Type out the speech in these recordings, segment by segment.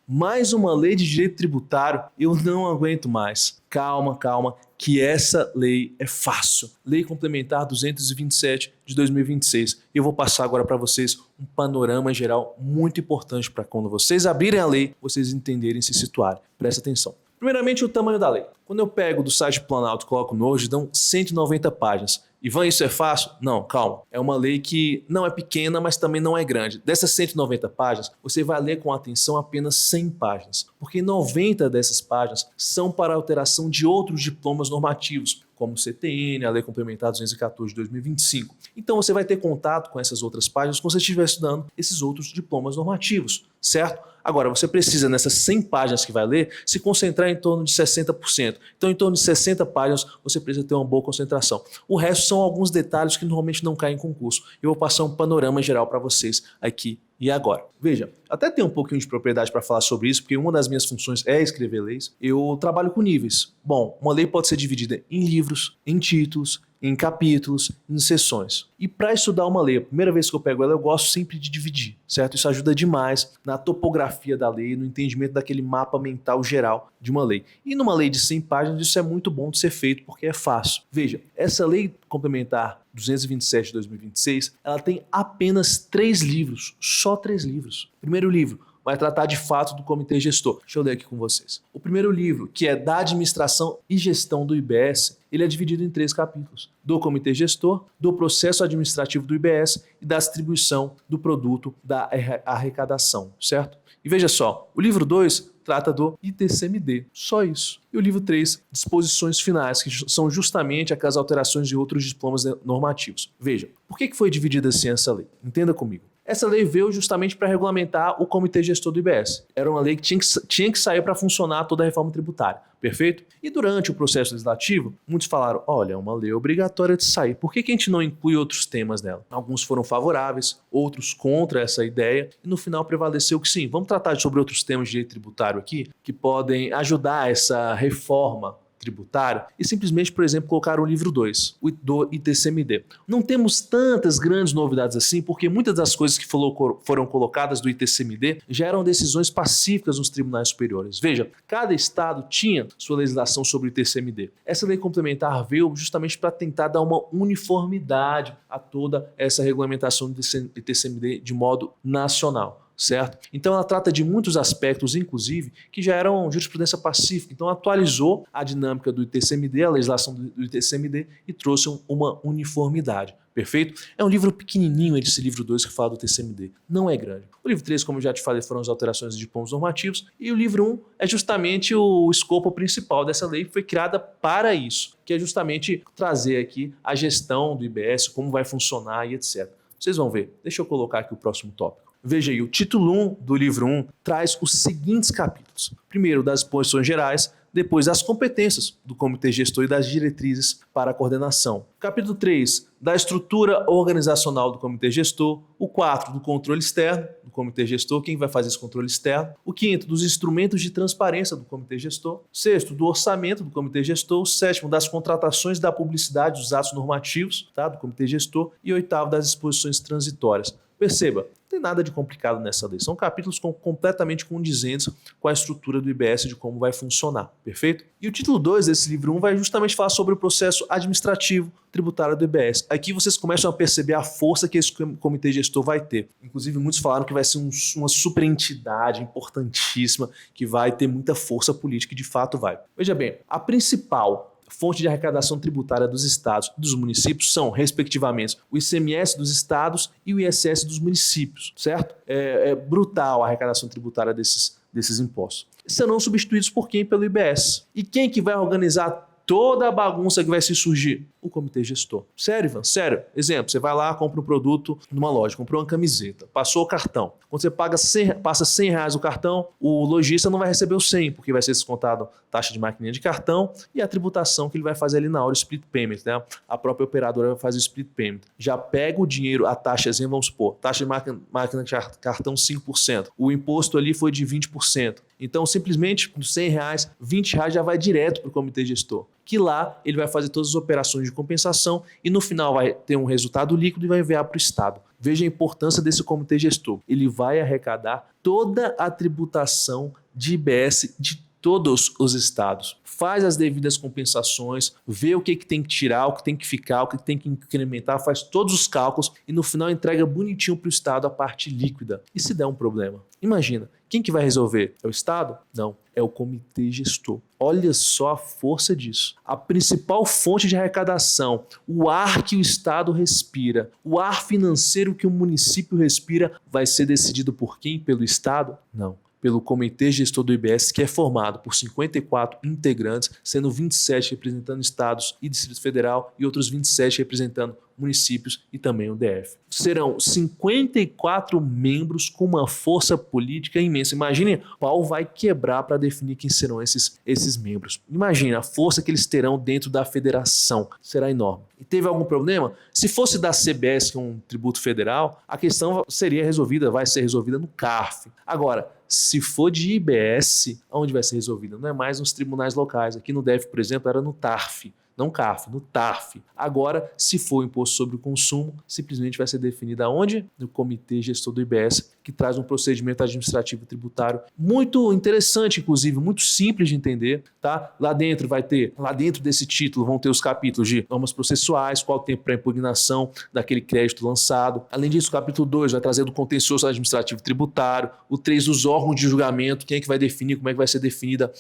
mais uma lei de direito tributário, eu não aguento mais. Calma, calma, que essa lei é fácil. Lei Complementar 227 de 2026. Eu vou passar agora para vocês um panorama geral muito importante para quando vocês abrirem a lei, vocês entenderem e se situarem. Presta atenção. Primeiramente, o tamanho da lei. Quando eu pego do site Planalto e coloco no Word, dão 190 páginas. Ivan, isso é fácil? Não, calma. É uma lei que não é pequena, mas também não é grande. Dessas 190 páginas, você vai ler com atenção apenas 100 páginas, porque 90 dessas páginas são para alteração de outros diplomas normativos, como o CTN, a Lei Complementar 214 de 2025. Então você vai ter contato com essas outras páginas quando você estiver estudando esses outros diplomas normativos, certo? Agora, você precisa, nessas 100 páginas que vai ler, se concentrar em torno de 60%. Então, em torno de 60 páginas, você precisa ter uma boa concentração. O resto são alguns detalhes que normalmente não caem em concurso. Eu vou passar um panorama geral para vocês aqui e agora. Veja, até tenho um pouquinho de propriedade para falar sobre isso, porque uma das minhas funções é escrever leis. Eu trabalho com níveis. Bom, uma lei pode ser dividida em livros, em títulos, em capítulos, em seções. E para estudar uma lei, a primeira vez que eu pego ela, eu gosto sempre de dividir, certo? Isso ajuda demais na topografia da lei, no entendimento daquele mapa mental geral de uma lei. E numa lei de 100 páginas, isso é muito bom de ser feito, porque é fácil. Veja, essa lei complementar 227 de 2026, ela tem apenas 3 livros, só 3 livros. Primeiro livro vai tratar de fato do comitê gestor. Deixa eu ler aqui com vocês. O primeiro livro, que é da administração e gestão do IBS, ele é dividido em 3 capítulos. Do comitê gestor, do processo administrativo do IBS e da distribuição do produto da arrecadação, certo? E veja só, o livro 2 trata do ITCMD, só isso. E o livro 3, disposições finais, que são justamente aquelas alterações de outros diplomas normativos. Veja, por que foi dividida assim essa lei? Entenda comigo. Essa lei veio justamente para regulamentar o comitê gestor do IBS. Era uma lei que tinha que sair para funcionar toda a reforma tributária, perfeito? E durante o processo legislativo, muitos falaram, olha, é uma lei obrigatória de sair, por que a gente não inclui outros temas nela? Alguns foram favoráveis, outros contra essa ideia, e no final prevaleceu que sim, vamos tratar sobre outros temas de direito tributário aqui, que podem ajudar essa reforma tributário e simplesmente, por exemplo, colocar o livro 2, o do ITCMD. Não temos tantas grandes novidades assim, porque muitas das coisas que foram colocadas do ITCMD já eram decisões pacíficas nos tribunais superiores. Veja, cada estado tinha sua legislação sobre o ITCMD. Essa lei complementar veio justamente para tentar dar uma uniformidade a toda essa regulamentação do ITCMD de modo nacional. Certo? Então ela trata de muitos aspectos, inclusive, que já eram jurisprudência pacífica. Então atualizou a dinâmica do ITCMD, a legislação do ITCMD e trouxe uma uniformidade. Perfeito? É um livro pequenininho esse livro 2 que fala do ITCMD. Não é grande. O livro 3, como eu já te falei, foram as alterações de diplomas normativos. E o livro 1 é justamente o escopo principal dessa lei que foi criada para isso, que é justamente trazer aqui a gestão do IBS, como vai funcionar e etc. Vocês vão ver. Deixa eu colocar aqui o próximo tópico. Veja aí, o título 1 do livro 1 traz os seguintes capítulos. Primeiro, das disposições gerais, depois as competências do comitê gestor e das diretrizes para a coordenação. Capítulo 3, da estrutura organizacional do comitê gestor. O 4, do controle externo do comitê gestor, quem vai fazer esse controle externo. O 5, dos instrumentos de transparência do comitê gestor. 6, do orçamento do comitê gestor. O 7, das contratações da publicidade dos atos normativos, tá, do comitê gestor. E 8, das disposições transitórias. Perceba, não tem nada de complicado nessa lei. São capítulos completamente condizentes com a estrutura do IBS de como vai funcionar, perfeito? E o título 2 desse livro 1 vai justamente falar sobre o processo administrativo tributário do IBS. Aqui vocês começam a perceber a força que esse comitê gestor vai ter. Inclusive, muitos falaram que vai ser uma superentidade importantíssima, que vai ter muita força política e de fato vai. Veja bem, a principal fonte de arrecadação tributária dos estados e dos municípios são, respectivamente, o ICMS dos estados e o ISS dos municípios, certo? É brutal a arrecadação tributária desses impostos. Serão substituídos por quem? Pelo IBS. E quem que vai organizar toda a bagunça que vai se surgir? O comitê gestor. Sério, Ivan? Sério. Exemplo, você vai lá, compra um produto numa loja, comprou uma camiseta, passou o cartão. Quando você passa R$100 o cartão, o lojista não vai receber o 100, porque vai ser descontado taxa de maquininha de cartão e a tributação que ele vai fazer ali na hora, o split payment, né? A própria operadora vai fazer o split payment. Já pega o dinheiro, a taxazinha, vamos supor, taxa de máquina de cartão 5%. O imposto ali foi de 20%. Então, simplesmente, com R$100, R$20 já vai direto para o comitê gestor, que lá ele vai fazer todas as operações de compensação e no final vai ter um resultado líquido e vai enviar para o Estado. Veja a importância desse comitê gestor. Ele vai arrecadar toda a tributação de IBS de todos os estados. Faz as devidas compensações, vê o que tem que tirar, o que tem que ficar, o que tem que incrementar, faz todos os cálculos e no final entrega bonitinho para o estado a parte líquida. E se der um problema? Imagina, quem que vai resolver? É o estado? Não, é o comitê gestor. Olha só a força disso. A principal fonte de arrecadação, o ar que o estado respira, o ar financeiro que o município respira, vai ser decidido por quem? Pelo estado? Não. Pelo Comitê Gestor do IBS, que é formado por 54 integrantes, sendo 27 representando estados e Distrito Federal e outros 27 representando municípios e também o DF. Serão 54 membros com uma força política imensa. Imagine, o pau vai quebrar para definir quem serão esses membros. Imagine a força que eles terão dentro da federação. Será enorme. E teve algum problema? Se fosse da CBS, que é um tributo federal, a questão seria resolvida, vai ser resolvida no CARF. Agora, se for de IBS, onde vai ser resolvida? Não é mais nos tribunais locais. Aqui no DF, por exemplo, era no TARF. Não CARF, no TARF. Agora, se for imposto sobre o consumo, simplesmente vai ser definido aonde? No Comitê Gestor do IBS, que traz um procedimento administrativo tributário muito interessante, inclusive, muito simples de entender, tá? Lá dentro desse título, vão ter os capítulos de normas processuais, qual o tempo para impugnação daquele crédito lançado. Além disso, o capítulo 2 vai trazer do contencioso administrativo tributário, o 3 dos órgãos de julgamento, quem é que vai definir, como é que vai ser definida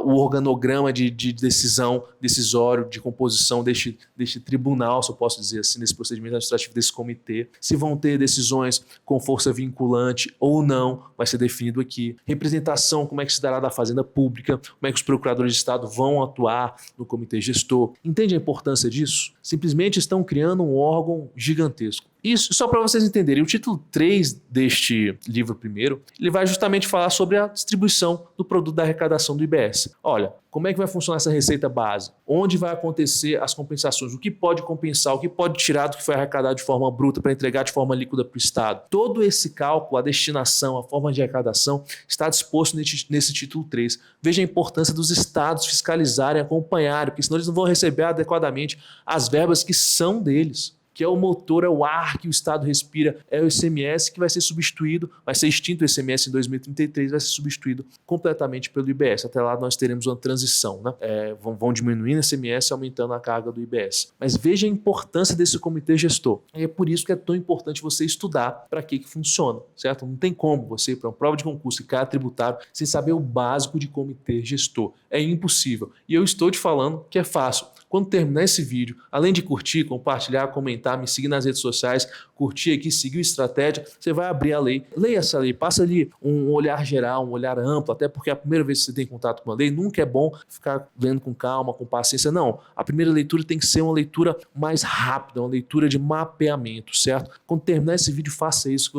o organograma de decisão decisório, de composição deste tribunal, se eu posso dizer assim, nesse procedimento administrativo desse comitê. Se vão ter decisões com força vinculante ou não, vai ser definido aqui. Representação, como é que se dará da Fazenda Pública, como é que os procuradores de Estado vão atuar no comitê gestor. Entende a importância disso? Simplesmente estão criando um órgão gigantesco. Isso só para vocês entenderem. O título 3 deste livro primeiro, ele vai justamente falar sobre a distribuição do produto da arrecadação do IBS. Olha, como é que vai funcionar essa receita base? Onde vai acontecer as compensações? O que pode compensar? O que pode tirar do que foi arrecadado de forma bruta para entregar de forma líquida para o Estado? Todo esse cálculo, a destinação, a forma de arrecadação está disposto nesse título 3. Veja a importância dos estados fiscalizarem, acompanharem, porque senão eles não vão receber adequadamente as verbas que são deles, que é o motor, é o ar que o Estado respira, é o ICMS que vai ser substituído, vai ser extinto o ICMS em 2033, vai ser substituído completamente pelo IBS. Até lá nós teremos uma transição, né? Vão diminuindo o ICMS, aumentando a carga do IBS. Mas veja a importância desse comitê gestor. E é por isso que é tão importante você estudar para que funciona, certo? Não tem como você ir para uma prova de concurso e cara tributário sem saber o básico de comitê gestor. É impossível. E eu estou te falando que é fácil. Quando terminar esse vídeo, além de curtir, compartilhar, comentar, me seguir nas redes sociais, curtir aqui, seguir o Estratégia, você vai abrir a lei, leia essa lei, passa ali um olhar geral, um olhar amplo, até porque a primeira vez que você tem contato com a lei, nunca é bom ficar lendo com calma, com paciência, não. A primeira leitura tem que ser uma leitura mais rápida, uma leitura de mapeamento, certo? Quando terminar esse vídeo, faça isso,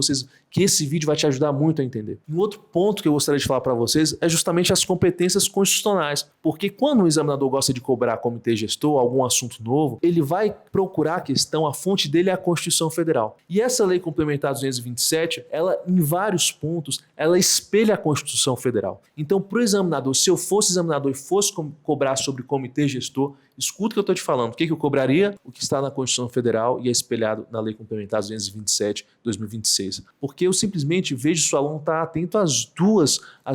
que esse vídeo vai te ajudar muito a entender. Um outro ponto que eu gostaria de falar para vocês é justamente as competências constitucionais, porque quando o examinador gosta de cobrar comitê gestor, algum assunto novo, ele vai procurar a questão, a fonte dele é a Constituição Federal. E essa lei complementar 227, ela em vários pontos, ela espelha a Constituição Federal. Então, para o examinador, se eu fosse examinador e fosse cobrar sobre comitê gestor, escuta o que eu estou te falando. O que eu cobraria? O que está na Constituição Federal e é espelhado na Lei Complementar 227, 2026. Porque eu simplesmente vejo se o aluno está atento às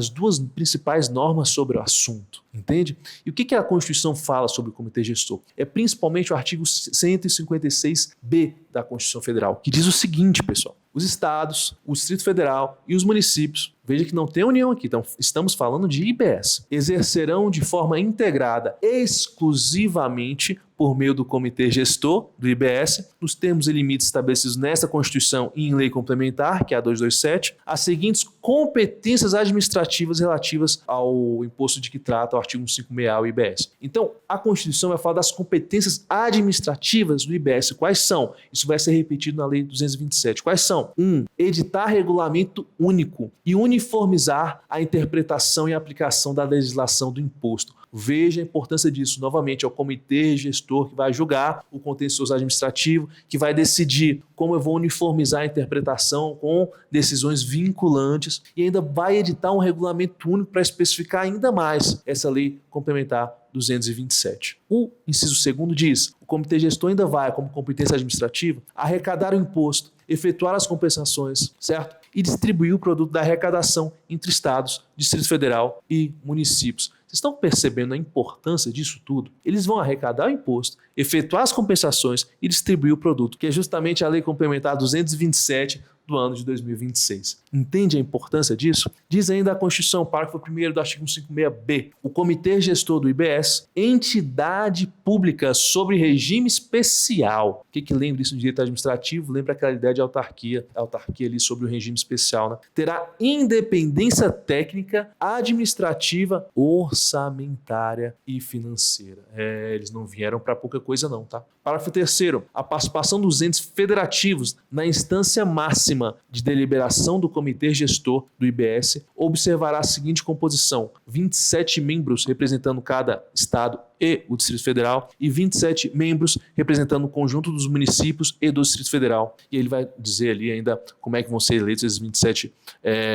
duas principais normas sobre o assunto. Entende? E o que a Constituição fala sobre o comitê gestor? É principalmente o artigo 156b da Constituição Federal, que diz o seguinte, pessoal: os estados, o Distrito Federal e os municípios, veja que não tem união aqui, então estamos falando de IBS, exercerão de forma integrada, exclusivamente por meio do comitê gestor do IBS, nos termos e limites estabelecidos nesta Constituição e em lei complementar, que é a 227, as seguintes competências administrativas relativas ao imposto de que trata o artigo 156A do IBS. Então, a Constituição vai falar das competências administrativas do IBS. Quais são? Isso vai ser repetido na Lei 227. Quais são? 1. Editar regulamento único e uniformizar a interpretação e aplicação da legislação do imposto. Veja a importância disso. Novamente, é o comitê gestor que vai julgar o contencioso administrativo, que vai decidir como eu vou uniformizar a interpretação com decisões vinculantes e ainda vai editar um regulamento único para especificar ainda mais essa lei complementar 227. O inciso 2º diz: o comitê gestor ainda vai, como competência administrativa, arrecadar o imposto, efetuar as compensações, certo? E distribuir o produto da arrecadação entre estados, Distrito Federal e municípios. Vocês estão percebendo a importância disso tudo? Eles vão arrecadar o imposto, efetuar as compensações e distribuir o produto, que é justamente a Lei Complementar 227 do ano de 2026. Entende a importância disso? Diz ainda a Constituição, parágrafo 1º do artigo 156b, o Comitê Gestor do IBS, entidade pública sobre regime especial. O que lembra isso no direito administrativo? Lembra aquela ideia de autarquia ali sobre o regime especial, né? Terá independência técnica, administrativa, orçamentária e financeira. Eles não vieram para pouca coisa não, tá? Parágrafo 3º, a participação dos entes federativos na instância máxima de deliberação do Comitê Gestor do IBS observará a seguinte composição: 27 membros representando cada estado e o Distrito Federal e 27 membros representando o conjunto dos municípios e do Distrito Federal. E ele vai dizer ali ainda como é que vão ser eleitos esses 27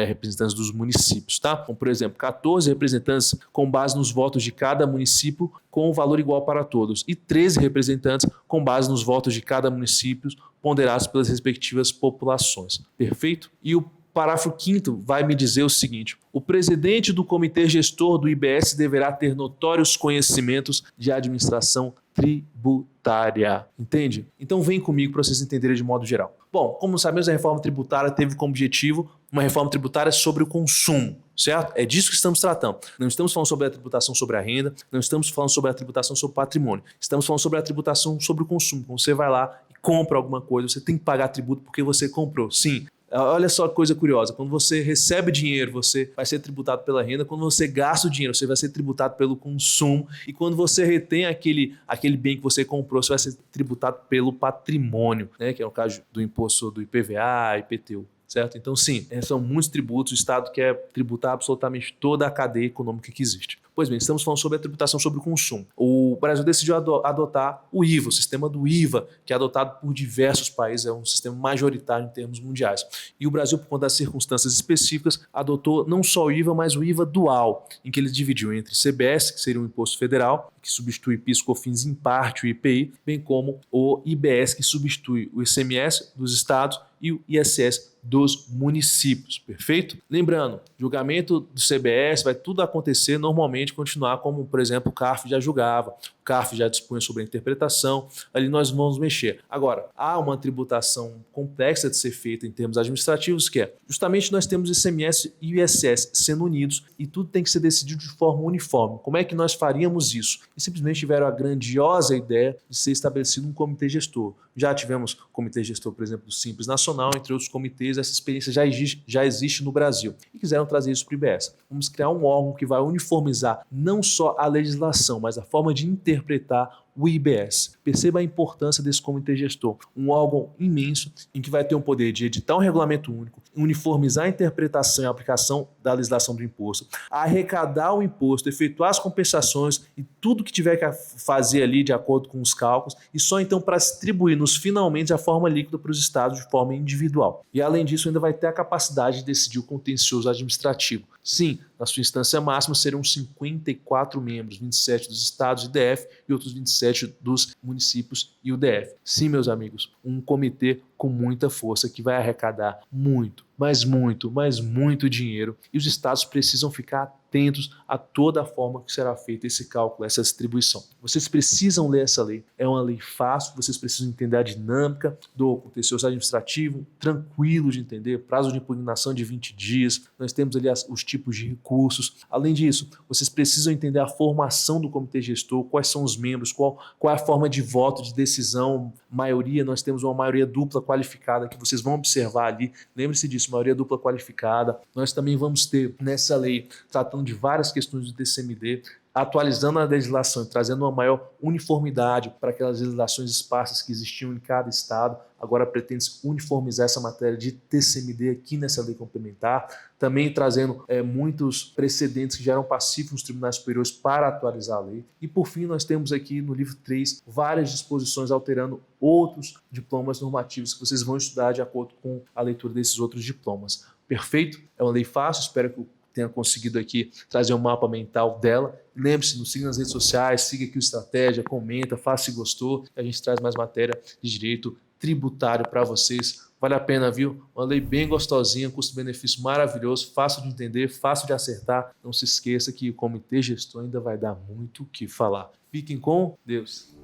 representantes dos municípios, tá? Como, por exemplo, 14 representantes com base nos votos de cada município com valor igual para todos e 13 representantes com base nos votos de cada município ponderados pelas respectivas populações. Perfeito? E o parágrafo 5º vai me dizer o seguinte: o presidente do comitê gestor do IBS deverá ter notórios conhecimentos de administração tributária. Entende? Então vem comigo para vocês entenderem de modo geral. Bom, como sabemos, a reforma tributária teve como objetivo uma reforma tributária sobre o consumo, certo? É disso que estamos tratando. Não estamos falando sobre a tributação sobre a renda, não estamos falando sobre a tributação sobre o patrimônio. Estamos falando sobre a tributação sobre o consumo. Quando você vai lá e compra alguma coisa, você tem que pagar tributo porque você comprou. Sim. Olha só que coisa curiosa, quando você recebe dinheiro, você vai ser tributado pela renda, quando você gasta o dinheiro, você vai ser tributado pelo consumo, e quando você retém aquele bem que você comprou, você vai ser tributado pelo patrimônio, né? Que é o caso do imposto do IPVA, IPTU. Certo? Então, sim, são muitos tributos, o Estado quer tributar absolutamente toda a cadeia econômica que existe. Pois bem, estamos falando sobre a tributação sobre o consumo. O Brasil decidiu adotar o IVA, o sistema do IVA, que é adotado por diversos países, é um sistema majoritário em termos mundiais. E o Brasil, por conta das circunstâncias específicas, adotou não só o IVA, mas o IVA dual, em que ele dividiu entre CBS, que seria um imposto federal, que substitui PIS, COFINS em parte o IPI, bem como o IBS, que substitui o ICMS dos estados e o ISS dos municípios, perfeito? Lembrando, julgamento do CBS vai tudo acontecer normalmente, continuar como, por exemplo, o CARF já julgava, o CARF já dispunha sobre a interpretação, ali nós vamos mexer. Agora, há uma tributação complexa de ser feita em termos administrativos, que é, justamente nós temos ICMS e ISS sendo unidos e tudo tem que ser decidido de forma uniforme. Como é que nós faríamos isso? E simplesmente tiveram a grandiosa ideia de ser estabelecido um comitê gestor. Já tivemos comitê gestor, por exemplo, do Simples Nacional, entre outros comitês, essa experiência já existe no Brasil. E quiseram trazer isso para o IBS. Vamos criar um órgão que vai uniformizar não só a legislação, mas a forma de interpretar o IBS. Perceba a importância desse comitê gestor, um órgão imenso em que vai ter o poder de editar um regulamento único, uniformizar a interpretação e a aplicação da legislação do imposto, arrecadar o imposto, efetuar as compensações e tudo que tiver que fazer ali de acordo com os cálculos, e só então para distribuir nos finalmente a forma líquida para os estados de forma individual. E além disso, ainda vai ter a capacidade de decidir o contencioso administrativo. Sim, na sua instância máxima serão 54 membros, 27 dos estados e DF e outros 27 dos municípios e o DF. Sim, meus amigos, um comitê com muita força que vai arrecadar muito, mas muito dinheiro, e os estados precisam ficar atentos a toda a forma que será feita esse cálculo, essa distribuição. Vocês precisam ler essa lei, é uma lei fácil, vocês precisam entender a dinâmica do contencioso administrativo, tranquilo de entender, prazo de impugnação de 20 dias, nós temos ali os tipos de recursos. Além disso, vocês precisam entender a formação do comitê gestor, quais são os membros, qual é a forma de voto, de decisão, maioria, nós temos uma maioria dupla qualificada que vocês vão observar ali, lembre-se disso, maioria dupla qualificada. Nós também vamos ter nessa lei, tratando de várias questões do TCMD, atualizando a legislação e trazendo uma maior uniformidade para aquelas legislações esparsas que existiam em cada estado. Agora pretende-se uniformizar essa matéria de TCMD aqui nessa lei complementar, também trazendo muitos precedentes que já eram pacíficos nos tribunais superiores para atualizar a lei. E por fim, nós temos aqui no livro 3 várias disposições alterando outros diplomas normativos que vocês vão estudar de acordo com a leitura desses outros diplomas. Perfeito? É uma lei fácil, espero que tenha conseguido aqui trazer um mapa mental dela. Lembre-se, nos siga nas redes sociais, siga aqui o Estratégia, comenta, faça se gostou, que a gente traz mais matéria de direito tributário para vocês. Vale a pena, viu? Uma lei bem gostosinha, custo-benefício maravilhoso, fácil de entender, fácil de acertar. Não se esqueça que o comitê gestor ainda vai dar muito o que falar. Fiquem com Deus.